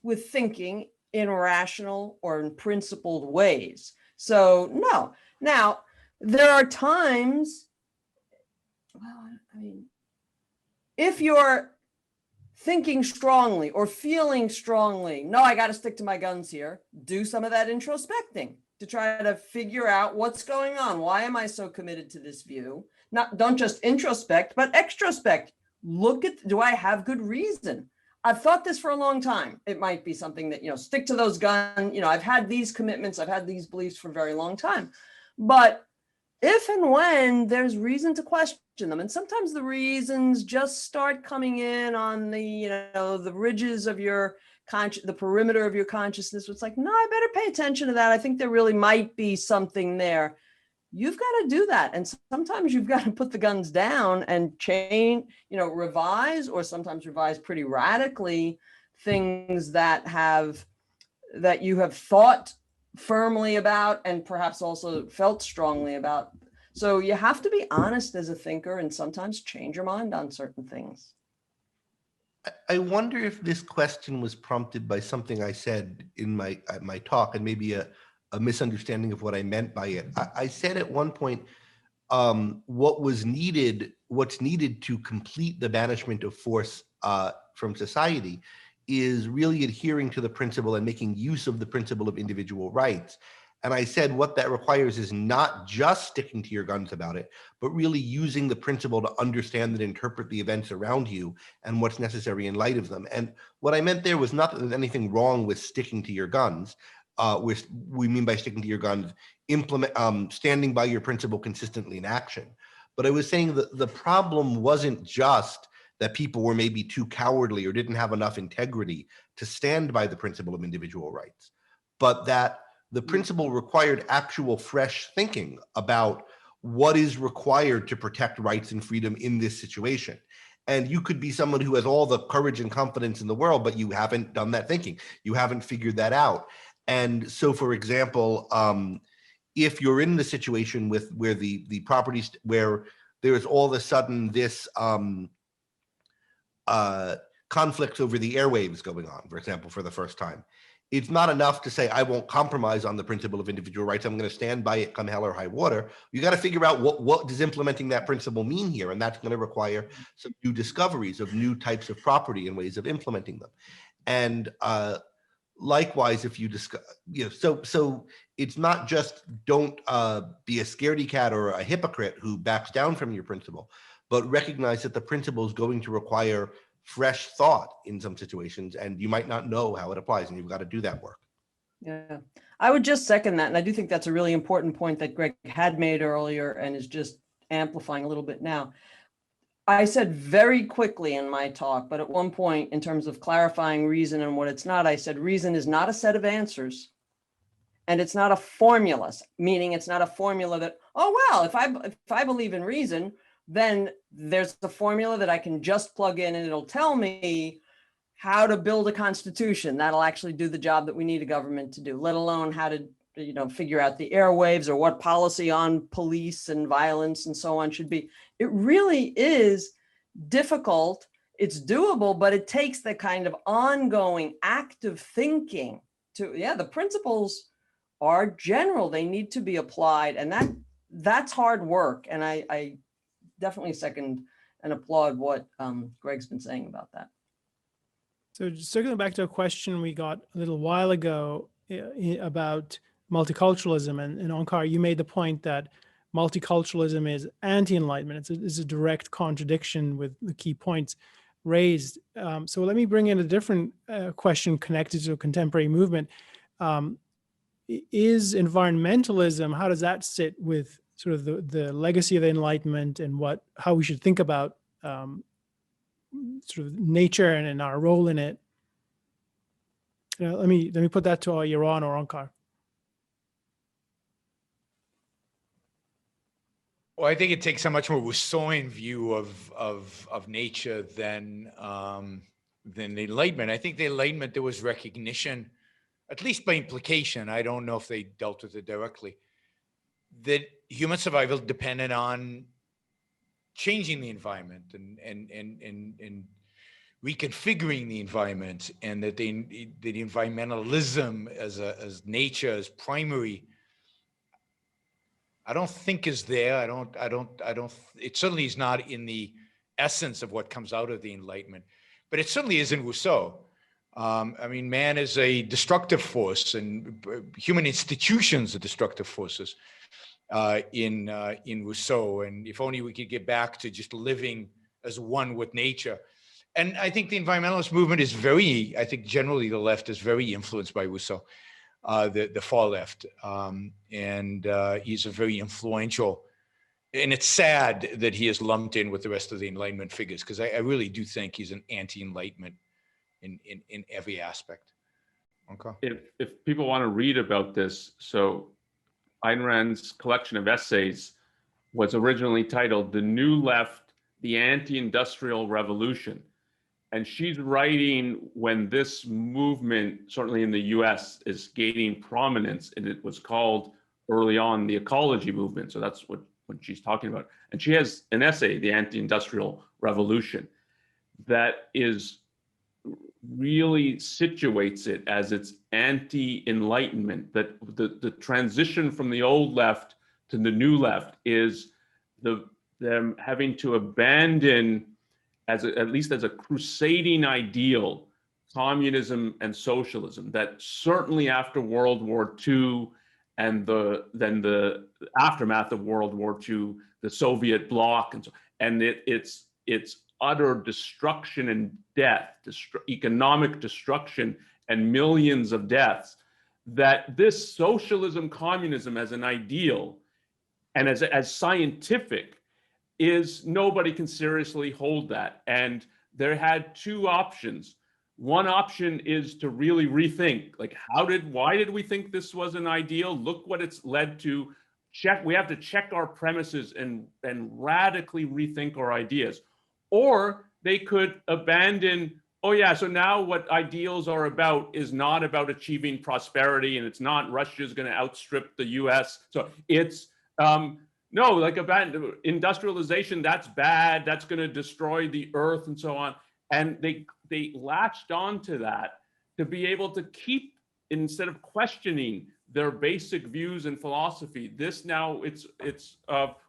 with thinking in rational or in principled ways. So no. Now, there are times, well, I mean, if you're thinking strongly or feeling strongly, no, I got to stick to my guns here, do some of that introspecting to try to figure out what's going on. Why am I so committed to this view? Don't just introspect, but extrospect. Look at, do I have good reason? I've thought this for a long time. It might be something that, you know, stick to those guns. You know, I've had these commitments, I've had these beliefs for a very long time. But if and when there's reason to question them, and sometimes the reasons just start coming in on the, you know, the ridges of your the perimeter of your consciousness, it's like, no, I better pay attention to that. I think there really might be something there. You've got to do that. And sometimes you've got to put the guns down and change, you know, revise, or sometimes revise pretty radically things that you have thought firmly about and perhaps also felt strongly about. So you have to be honest as a thinker and sometimes change your mind on certain things. I wonder if this question was prompted by something I said in my talk, and maybe a misunderstanding of what I meant by it. I said at one point, what's needed to complete the banishment of force from society is really adhering to the principle and making use of the principle of individual rights. And I said what that requires is not just sticking to your guns about it, but really using the principle to understand and interpret the events around you and what's necessary in light of them. And what I meant there was not that there's anything wrong with sticking to your guns. We mean by sticking to your guns, standing by your principle consistently in action. But I was saying that the problem wasn't just that people were maybe too cowardly or didn't have enough integrity to stand by the principle of individual rights, but that the principle required actual fresh thinking about what is required to protect rights and freedom in this situation. And you could be someone who has all the courage and confidence in the world, but you haven't done that thinking. You haven't figured that out. And so, for example, if you're in the situation where the properties, where there is all of a sudden this conflicts over the airwaves going on, for example, for the first time, it's not enough to say, I won't compromise on the principle of individual rights. I'm going to stand by it come hell or high water. You got to figure out what does implementing that principle mean here? And that's going to require some new discoveries of new types of property and ways of implementing them. And likewise, if you discuss, you know, so it's not just don't be a scaredy cat or a hypocrite who backs down from your principle, but recognize that the principle is going to require fresh thought in some situations, and you might not know how it applies, and you've got to do that work. Yeah, I would just second that. And I do think that's a really important point that Greg had made earlier and is just amplifying a little bit now. I said very quickly in my talk, but at one point in terms of clarifying reason and what it's not, I said reason is not a set of answers. And it's not a formula, meaning it's not a formula that, oh, well, if I believe in reason, then there's the formula that I can just plug in and it'll tell me how to build a constitution that'll actually do the job that we need a government to do, let alone how to figure out the airwaves or what policy on police and violence and so on should be. It really is difficult. It's doable, but it takes the kind of ongoing active thinking to, the principles are general. They need to be applied, and that's hard work. And I definitely second and applaud what Greg's been saying about that. So just circling back to a question we got a little while ago about multiculturalism, and Onkar, you made the point that multiculturalism is anti-enlightenment. It's a direct contradiction with the key points raised. So let me bring in a different question connected to a contemporary movement. Is environmentalism, how does that sit with sort of the legacy of the Enlightenment and how we should think about sort of nature and our role in it? Let me put that to Yaron or Onkar. Well, I think it takes a much more Rousseauian view of nature than the Enlightenment. I think the Enlightenment, there was recognition, at least by implication, I don't know if they dealt with it directly, that human survival depended on changing the environment and reconfiguring the environment, and that the environmentalism as nature as primary, I don't think is there. I don't, it certainly is not in the essence of what comes out of the Enlightenment, but it certainly is in Rousseau. I mean, man is a destructive force, and human institutions are destructive forces in Rousseau. And if only we could get back to just living as one with nature. And I think the environmentalist movement is I think generally the left is very influenced by Rousseau. The far left, and he's a very influential, and it's sad that he is lumped in with the rest of the Enlightenment figures, because I really do think he's an anti-Enlightenment in every aspect. Okay. If people want to read about this, so Ayn Rand's collection of essays was originally titled "The New Left: The Anti-Industrial Revolution." And she's writing when this movement, certainly in the US, is gaining prominence, and it was called early on the ecology movement. So that's what she's talking about. And she has an essay, The Anti-Industrial Revolution, that is really situates it as it's anti-enlightenment, that the transition from the old left to the new left is them having to abandon, at least as a crusading ideal, communism and socialism, that certainly after World War II and then the aftermath of World War II, the Soviet bloc, and it's utter destruction and death, economic destruction and millions of deaths, that this socialism, communism as an ideal and as scientific, is nobody can seriously hold that. And there had two options. One option is to really rethink, like, why did we think this was an ideal? Look what it's led to. We have to check our premises and radically rethink our ideas. Or they could abandon, so now what ideals are about is not about achieving prosperity, and it's not Russia's going to outstrip the US. So it's, no, like industrialization, that's bad. That's going to destroy the earth and so on. And they latched onto that to be able to keep, instead of questioning their basic views and philosophy, this now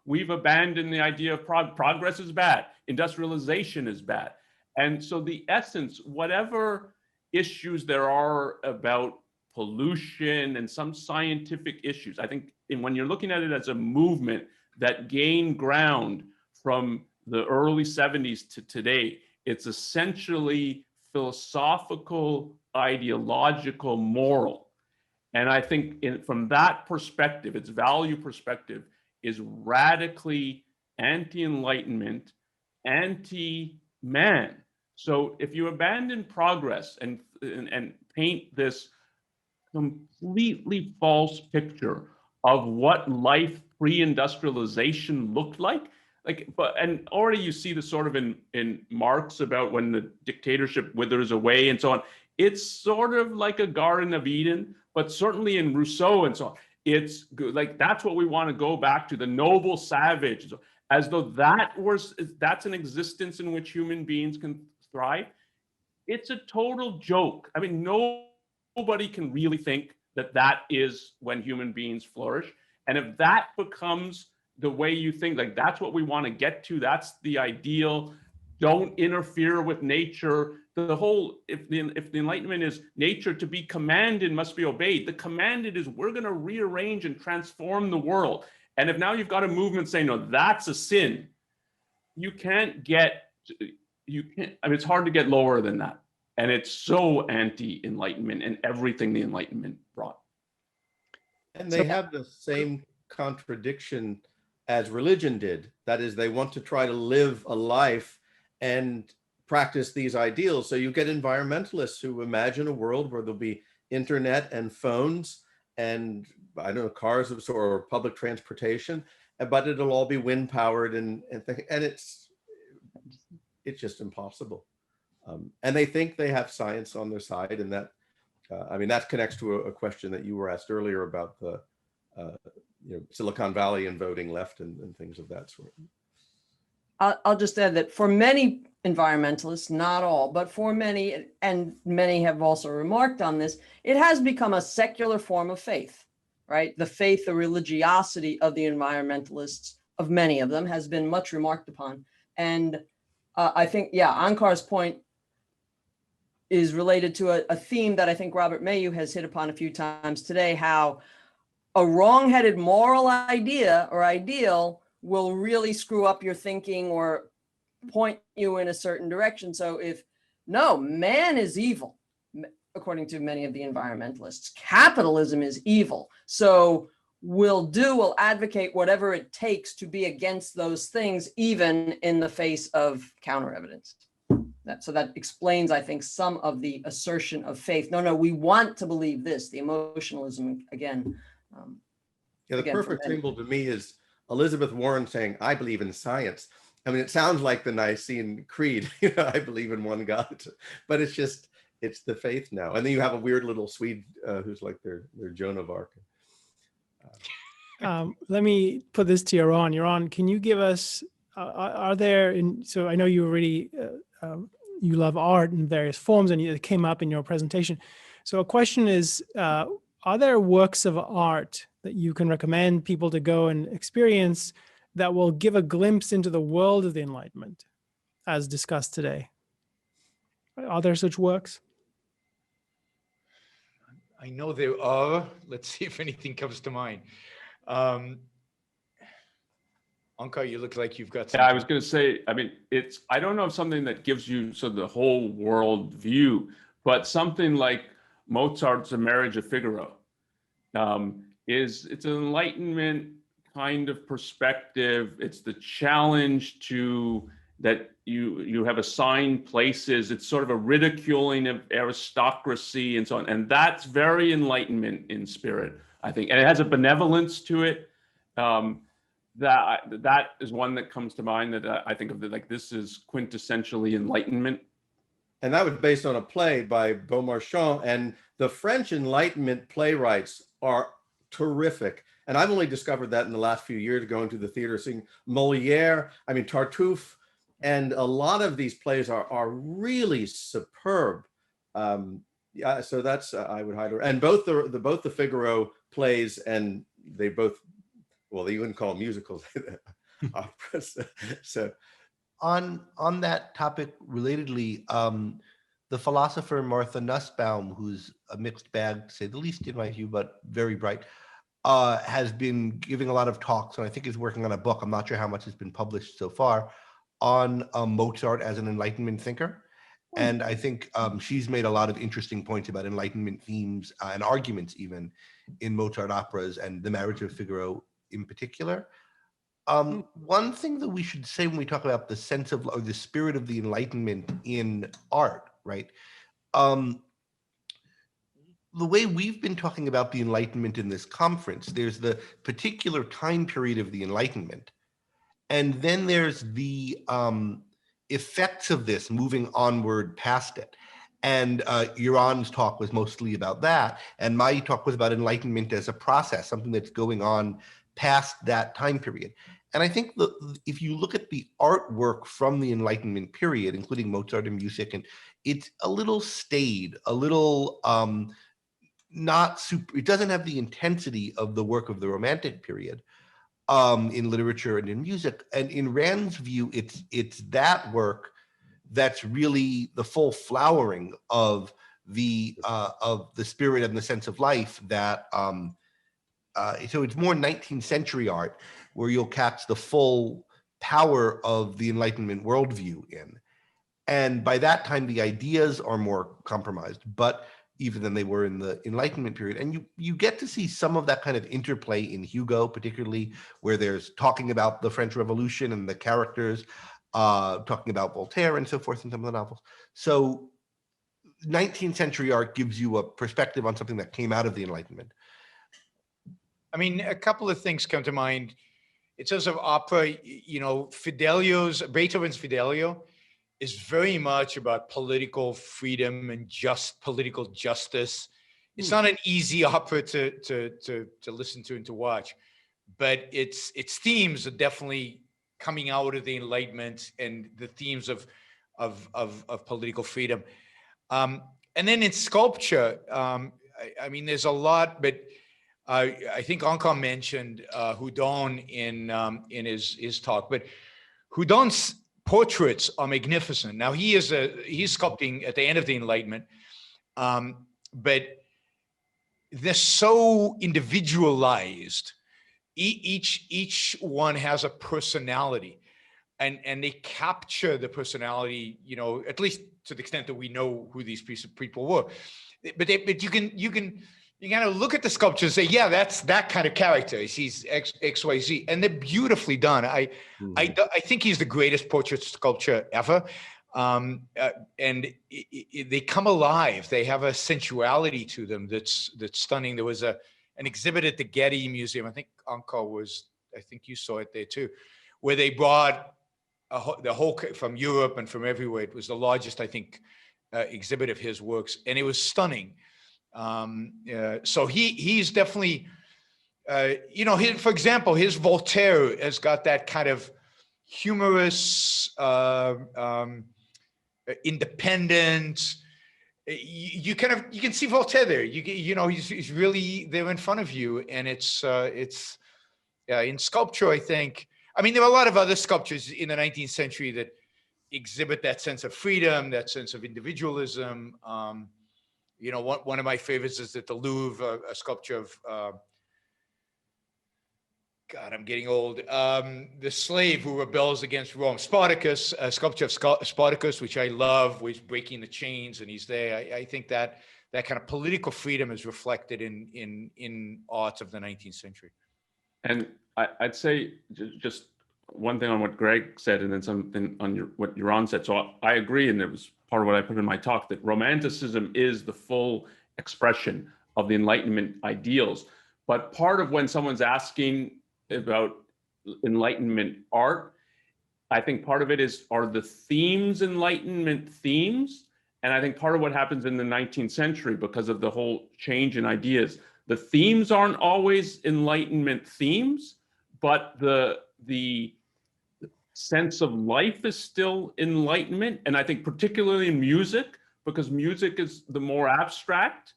we've abandoned the idea of progress is bad. Industrialization is bad. And so the essence, whatever issues there are about pollution and some scientific issues, I think when you're looking at it as a movement that gained ground from the early 70s to today, it's essentially philosophical, ideological, moral. And I think from that perspective, its value perspective is radically anti-enlightenment, anti-man. So if you abandon progress and paint this completely false picture of what life pre-industrialization looked like, and already you see the sort of in Marx about when the dictatorship withers away and so on. It's sort of like a Garden of Eden, but certainly in Rousseau and so on, it's good. Like that's what we want to go back to, the noble savage, as though that's an existence in which human beings can thrive. It's a total joke. I mean, nobody can really think that that is when human beings flourish. And if that becomes the way you think, like that's what we want to get to, that's the ideal. Don't interfere with nature. The whole, if the Enlightenment is nature to be commanded must be obeyed, the commanded is we're going to rearrange and transform the world. And if now you've got a movement saying, no, that's a sin, you can't, I mean, it's hard to get lower than that. And it's so anti-Enlightenment and everything the Enlightenment brought. And they have the same contradiction as religion did. That is, they want to try to live a life and practice these ideals. So you get environmentalists who imagine a world where there'll be internet and phones and, I don't know, cars or public transportation, but it'll all be wind powered and it's just impossible. And they think they have science on their side, and that, I mean, that connects to a question that you were asked earlier about the Silicon Valley and voting left and things of that sort. I'll just add that for many environmentalists, not all, but for many, and many have also remarked on this, it has become a secular form of faith, right? The faith, the religiosity of the environmentalists, of many of them, has been much remarked upon. And I think, yeah, Onkar's point is related to a theme that I think Robert Mayhew has hit upon a few times today, how a wrong-headed moral idea or ideal will really screw up your thinking or point you in a certain direction. So if, no, man is evil, according to many of the environmentalists, capitalism is evil. So we'll advocate whatever it takes to be against those things, even in the face of counter evidence. So that explains, I think, some of the assertion of faith. No, we want to believe this, the emotionalism again. Yeah, the perfect symbol to me is Elizabeth Warren saying, I believe in science. I mean, it sounds like the Nicene Creed, I believe in one God, but it's the faith now. And then you have a weird little Swede who's like their Joan of Arc. Let me put this to Yaron. Yaron, can you give us, are there, so I know you already, you love art in various forms and it came up in your presentation. So a question is, are there works of art that you can recommend people to go and experience that will give a glimpse into the world of the Enlightenment as discussed today? Are there such works? I know there are. Let's see if anything comes to mind. Onkar, you look like you've got something. Yeah, I was going to say, I mean, I don't know if something that gives you sort of the whole world view, but something like Mozart's A Marriage of Figaro it's an Enlightenment kind of perspective. It's the challenge to that you have assigned places. It's sort of a ridiculing of aristocracy and so on. And that's very Enlightenment in spirit, I think. And it has a benevolence to it. That is one that comes to mind that I think of, like, this is quintessentially Enlightenment. And that was based on a play by Beaumarchand, and the French Enlightenment playwrights are terrific. And I've only discovered that in the last few years, going to the theater, seeing Molière, I mean, Tartuffe, and a lot of these plays are really superb. Yeah, so that's, I would highly, and both the Figaro plays, and they both, well, they wouldn't call them musicals, operas. So on that topic, relatedly, the philosopher Martha Nussbaum, who's a mixed bag, to say the least, in my view, but very bright, has been giving a lot of talks, and I think is working on a book. I'm not sure how much has been published so far, on Mozart as an Enlightenment thinker. And I think she's made a lot of interesting points about Enlightenment themes and arguments even in Mozart operas and The Marriage of Figaro in particular. One thing that we should say when we talk about the sense of, or the spirit of the Enlightenment in art, right? The way we've been talking about the Enlightenment in this conference, there's the particular time period of the Enlightenment, and then there's the effects of this moving onward past it. And Yaron's talk was mostly about that. And my talk was about Enlightenment as a process, something that's going on past that time period. And I think if you look at the artwork from the Enlightenment period, including Mozart and music, and it's a little staid, a little not super, it doesn't have the intensity of the work of the Romantic period in literature and in music. And in Rand's view, it's that work that's really the full flowering of the spirit and the sense of life that so it's more 19th century art where you'll catch the full power of the Enlightenment worldview in. And by that time, the ideas are more compromised, but even than they were in the Enlightenment period. And you get to see some of that kind of interplay in Hugo, particularly where there's talking about the French Revolution and the characters, talking about Voltaire and so forth in some of the novels. So 19th century art gives you a perspective on something that came out of the Enlightenment. I mean, a couple of things come to mind. In terms of opera, you know, Beethoven's Fidelio is very much about political freedom and just political justice. It's not an easy opera to listen to and to watch, but its themes are definitely coming out of the Enlightenment and the themes of political freedom. And then in sculpture, I mean, there's a lot, but I think Onkar mentioned Houdon in his talk, but Houdon's portraits are magnificent. Now he's sculpting at the end of the Enlightenment, but they're so individualized. Each one has a personality, and they capture the personality, you know, at least to the extent that we know who these people were. But you can kind of look at the sculpture and say, yeah, that's that kind of character. He's X, Y, Z, and they're beautifully done. I think he's the greatest portrait sculptor ever. And they come alive. They have a sensuality to them that's stunning. There was an exhibit at the Getty Museum. I think I think you saw it there too, where they brought the whole from Europe and from everywhere. It was the largest, I think, exhibit of his works, and it was stunning. So he's definitely, you know, for example, his Voltaire has got that kind of humorous, independent. You can see Voltaire there. You know, he's really there in front of you, and it's in sculpture, I think. I mean, there are a lot of other sculptures in the 19th century that exhibit that sense of freedom, that sense of individualism. You know, one of my favorites is at the Louvre, a sculpture of, God, I'm getting old. The slave who rebels against Rome, Spartacus, a sculpture of Spartacus, which I love, where he's breaking the chains and he's there. I think that kind of political freedom is reflected in arts of the 19th century. And I'd say just one thing on what Greg said, and then something on what Yaron said. So I agree, and it was part of what I put in my talk, that Romanticism is the full expression of the Enlightenment ideals. But part of when someone's asking about Enlightenment art, I think part of it are the themes Enlightenment themes. And I think part of what happens in the 19th century, because of the whole change in ideas, the themes aren't always Enlightenment themes, but the sense of life is still Enlightenment. And I think particularly in music, because music is the more abstract,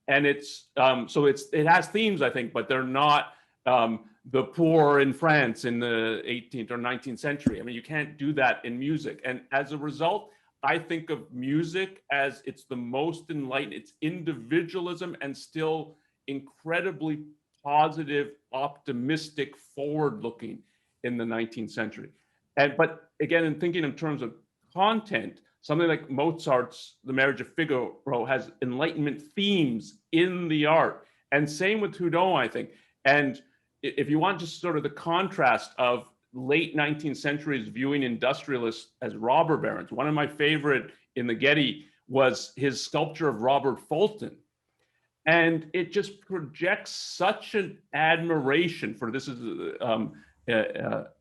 and it's so it has themes, I think, but they're not the poor in France in the 18th or 19th century. I mean, you can't do that in music. And as a result, I think of music as it's the most enlightened. It's individualism and still incredibly positive, optimistic, forward-looking in the 19th century. But again, in thinking in terms of content, something like Mozart's The Marriage of Figaro has Enlightenment themes in the art. And same with Houdon, I think. And if you want just sort of the contrast of late 19th century's viewing industrialists as robber barons, one of my favorite in the Getty was his sculpture of Robert Fulton. And it just projects such an admiration for, this is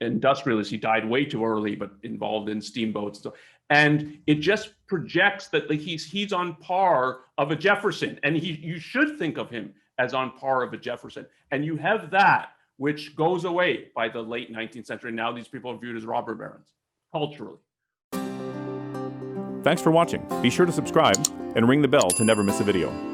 industrialist. He died way too early, but involved in steamboats. And it just projects that he's on par of a Jefferson, and you should think of him as on par of a Jefferson. And you have that, which goes away by the late 19th century. Now these people are viewed as robber barons, culturally. Thanks for watching. Be sure to subscribe and ring the bell to never miss a video.